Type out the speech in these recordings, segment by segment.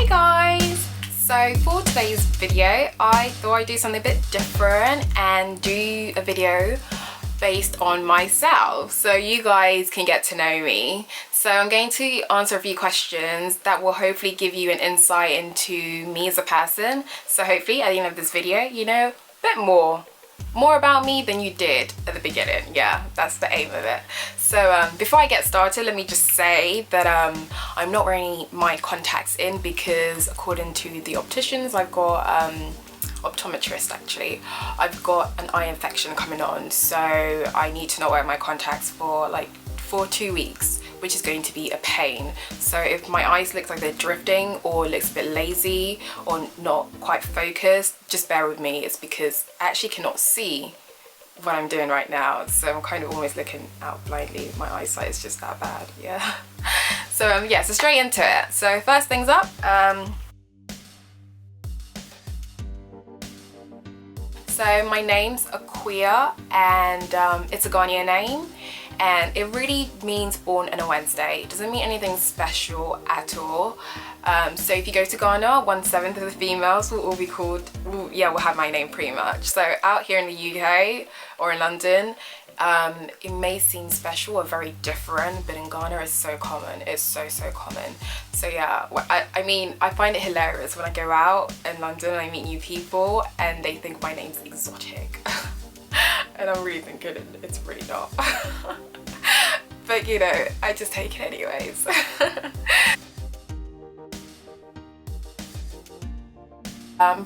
Hey guys! So for today's video, I thought I'd do something a bit different and do a video based on myself so you guys can get to know me. So I'm going to answer a few questions that will hopefully give you an insight into me as a person. So hopefully at the end of this video, you know a bit more about me than you did at the beginning. Yeah, that's the aim of it. So before I get started, let me just say that I'm not wearing my contacts in because according to the opticians, I've got optometrist actually, I've got an eye infection coming on, so I need to not wear my contacts for 2 weeks, which is going to be a pain. So if my eyes look like they're drifting or looks a bit lazy or not quite focused, just bear with me. It's because I actually cannot see what I'm doing right now, so I'm kind of almost looking out blindly. My eyesight is just that bad, yeah. So yeah, so straight into it. So first things up, so my name's Kuiya, and it's a Ghanaian name, and it really means born on a Wednesday. It doesn't mean anything special at all. So if you go to Ghana, 1/7 of the females will all be called, will have my name pretty much. So out here in the UK or in London, it may seem special or very different, but in Ghana it's so common. It's so common. So yeah, I mean, I find it hilarious when I go out in London and I meet new people and they think my name's exotic. And I'm really thinking it's really not. But you know, I just take it anyways.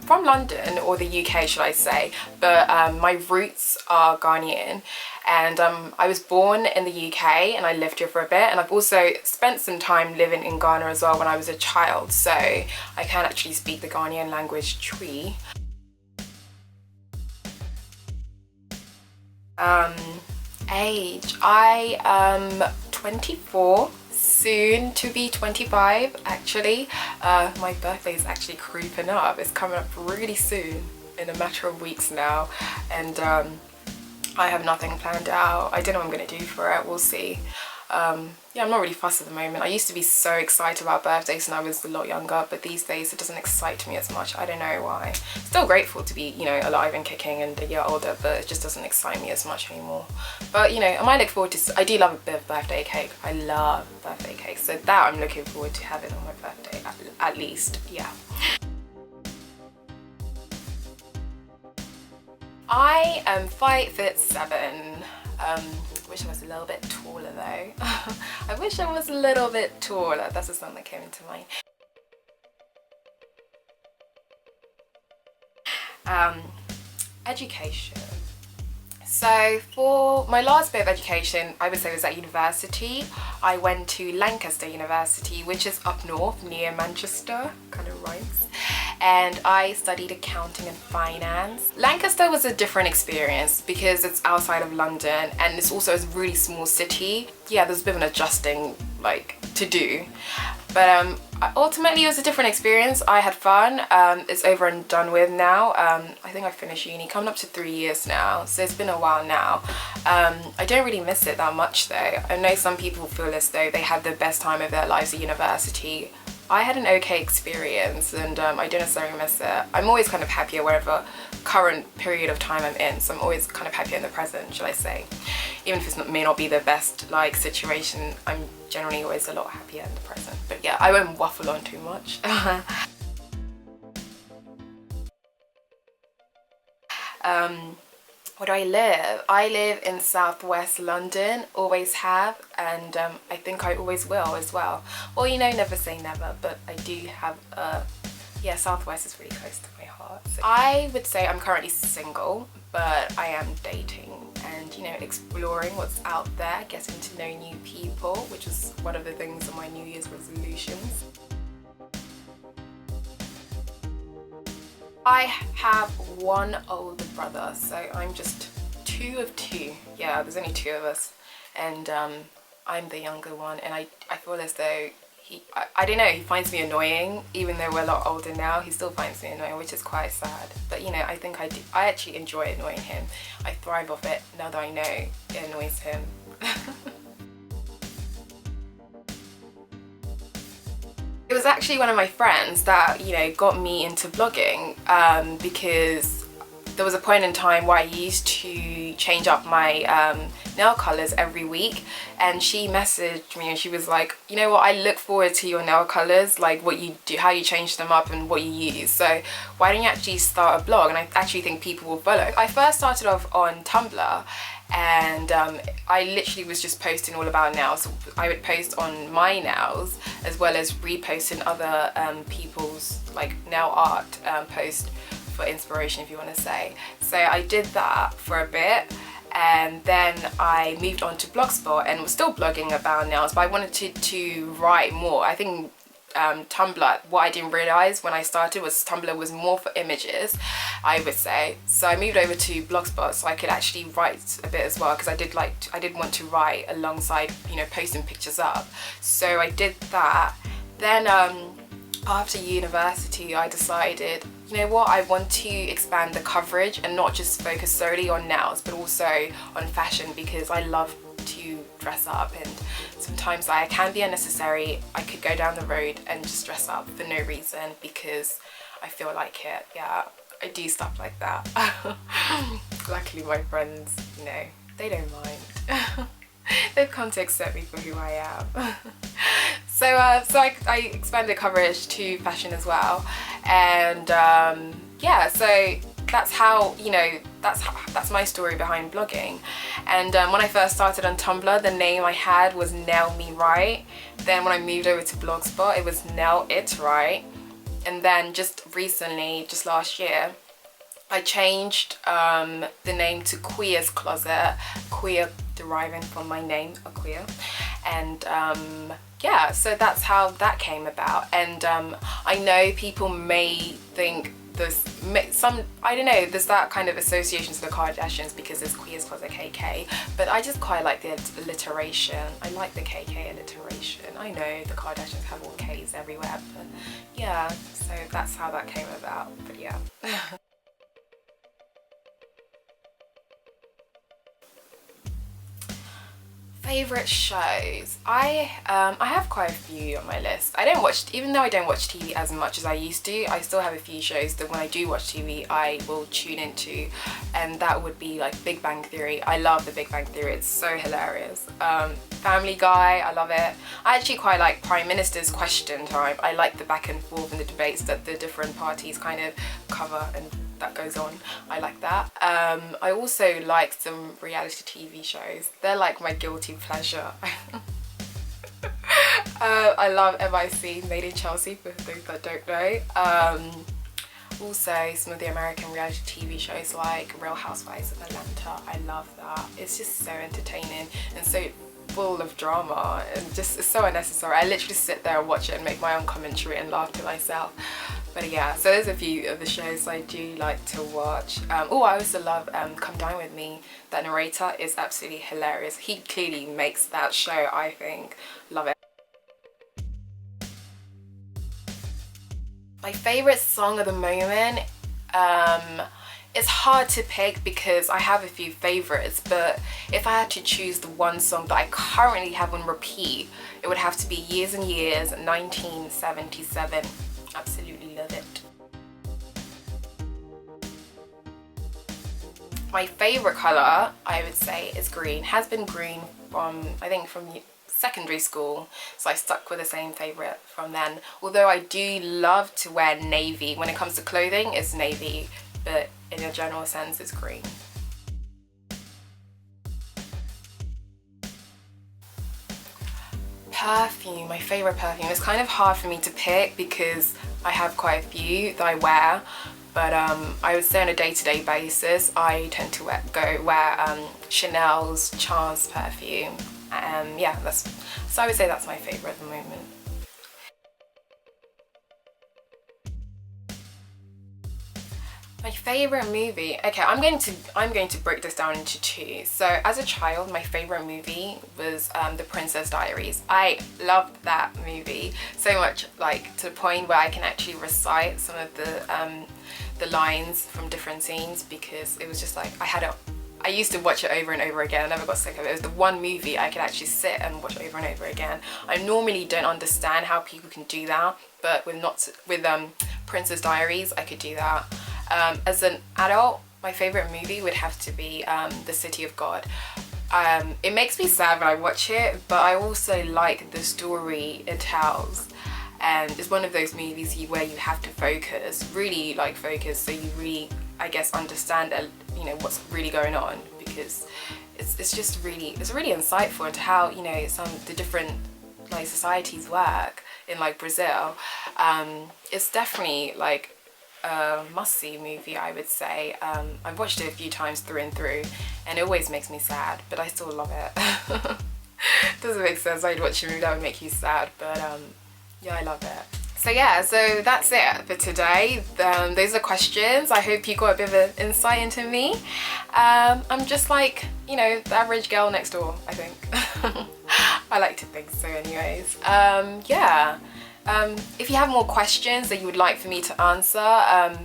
From London, or the UK should I say, but my roots are Ghanaian, and I was born in the UK and I lived here for a bit, and I've also spent some time living in Ghana as well when I was a child, so I can actually speak the Ghanaian language Twi. Age, I am 24. Soon to be 25 actually. My birthday is actually creeping up. It's coming up really soon, in a matter of weeks now, and I have nothing planned out. I don't know what I'm gonna do for it, we'll see. Yeah, I'm not really fussed at the moment. I used to be so excited about birthdays when I was a lot younger, but these days it doesn't excite me as much. I don't know why. Still grateful to be, you know, alive and kicking and a year older, but it just doesn't excite me as much anymore. But you know, I might look forward to, I do love a bit of birthday cake. I love birthday cake, so that I'm looking forward to having on my birthday, at least, yeah. I am 5'7". Wish I was a little bit taller though. I wish I was a little bit taller. That's just something that came into mind. Education. So for my last bit of education, I would say was at university. I went to Lancaster University, which is up north near Manchester, kind of rhymes. And I studied accounting and finance. Lancaster was a different experience because it's outside of London and it's also a really small city. Yeah, there's a bit of an adjusting to do. But ultimately it was a different experience. I had fun. It's over and done with now. I think I finished uni coming up to 3 years now, so it's been a while now. I don't really miss it that much though. I know some people feel as though they had the best time of their lives at university. I had an okay experience, and I don't necessarily miss it. I'm always kind of happier wherever current period of time I'm in, so I'm always kind of happier in the present, shall I say. Even if it may not be the best situation, I'm generally always a lot happier in the present. But yeah, I won't waffle on too much. Where do I live? I live in southwest London, always have, and I think I always will as well. Well, you know, never say never, but I do have yeah, southwest is really close to my heart. So I would say I'm currently single, but I am dating and, you know, exploring what's out there, getting to know new people, which is one of the things on my New Year's resolutions. I have one older brother, so I'm just 2 of 2. Yeah, there's only 2 of us, and I'm the younger one, and I feel as though I don't know, he finds me annoying. Even though we're a lot older now, he still finds me annoying, which is quite sad. But you know, I think I actually enjoy annoying him. I thrive off it now that I know it annoys him. was actually one of my friends that, you know, got me into vlogging, because there was a point in time where I used to change up my nail colours every week, and she messaged me and she was like, you know what, I look forward to your nail colours, like what you do, how you change them up and what you use, so why don't you actually start a blog? And I actually think people will follow. I first started off on Tumblr, and I literally was just posting all about nails. I would post on my nails as well as reposting other people's like nail art posts for inspiration, if you want to say. So I did that for a bit, and then I moved on to Blogspot and was still blogging about nails, but I wanted to write more. I think Tumblr, what I didn't realize when I started was Tumblr was more for images, I would say. So I moved over to Blogspot so I could actually write a bit as well, because I did want to write alongside, you know, posting pictures up. So I did that. Then after university, I decided, you know what, I want to expand the coverage and not just focus solely on nails, but also on fashion, because I love to dress up, and sometimes I can be unnecessary. I could go down the road and just dress up for no reason because I feel like it. Yeah, I do stuff like that. Luckily my friends, you know, they don't mind. They've come to accept me for who I am. So I expanded coverage to fashion as well, and yeah, so that's how, you know, that's my story behind blogging. And when I first started on Tumblr, the name I had was Nail Me Right. Then when I moved over to Blogspot, it was Nail It Right. And then just recently, just last year, I changed the name to Kuiya's Closet. Kuiya deriving from my name, Kuiya. And yeah, so that's how that came about. And I know people may think there's some, I don't know, there's that kind of association to the Kardashians because it's Kuiya's Closet KK, but I just quite like the alliteration. I like the KK alliteration. I know the Kardashians have all K's everywhere, but yeah, so that's how that came about. But yeah. Favorite shows? I have quite a few on my list. I don't watch, even though I don't watch TV as much as I used to, I still have a few shows that when I do watch TV I will tune into, and that would be like Big Bang Theory. I love the Big Bang Theory, it's so hilarious. Family Guy, I love it. I actually quite like Prime Minister's Question Time. I like the back and forth and the debates that the different parties kind of cover and that goes on. I like that. I also like some reality TV shows. They're like my guilty pleasure. I love MIC, Made in Chelsea, for those that don't know. Also some of the American reality TV shows like Real Housewives of Atlanta. I love that. It's just so entertaining and so full of drama, and just it's so unnecessary. I literally sit there and watch it and make my own commentary and laugh to myself. But yeah, so there's a few of the shows I do like to watch. Oh, I also love Come Dine With Me. That narrator is absolutely hilarious. He clearly makes that show, I think. Love it. My favourite song of the moment, it's hard to pick because I have a few favourites, but if I had to choose the one song that I currently have on repeat, it would have to be Years and Years, 1977. Absolutely love it. My favourite colour, I would say, is green. Has been green from, I think, from secondary school, so I stuck with the same favourite from then. Although I do love to wear navy. When it comes to clothing, it's navy, but in a general sense, it's green. Perfume, my favourite perfume. It's kind of hard for me to pick because I have quite a few that I wear, but I would say on a day-to-day basis I tend to wear Chanel's Charles perfume. Yeah, so I would say that's my favourite at the moment. My favourite movie, okay, I'm going to break this down into two. So as a child, my favourite movie was The Princess Diaries. I loved that movie so much, like to the point where I can actually recite some of the lines from different scenes, because it was just like I I used to watch it over and over again. I never got sick of it. It was the one movie I could actually sit and watch over and over again. I normally don't understand how people can do that, but with Princess Diaries, I could do that. As an adult, my favorite movie would have to be The City of God. It makes me sad when I watch it, but I also like the story it tells. And it's one of those movies where you have to focus, really like focus, so you really, I guess, understand, you know, what's really going on, because it's really insightful into how, you know, the different like societies work in like Brazil. It's definitely like a must-see movie, I would say. I've watched it a few times through and through, and it always makes me sad, but I still love it. Doesn't make sense. I'd watch a movie that would make you sad, but yeah, I love it. So yeah, so that's it for today. Those are the questions. I hope you got a bit of an insight into me. I'm just like, you know, the average girl next door, I think. I like to think so anyways. Yeah. If you have more questions that you would like for me to answer,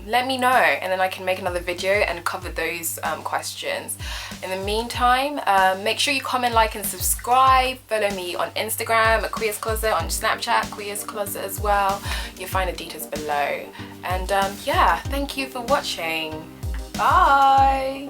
let me know, and then I can make another video and cover those questions. In the meantime, make sure you comment, like and subscribe. Follow me on Instagram at Kuiya's Closet, on Snapchat Kuiya's Closet as well. You'll find the details below. And yeah, thank you for watching. Bye!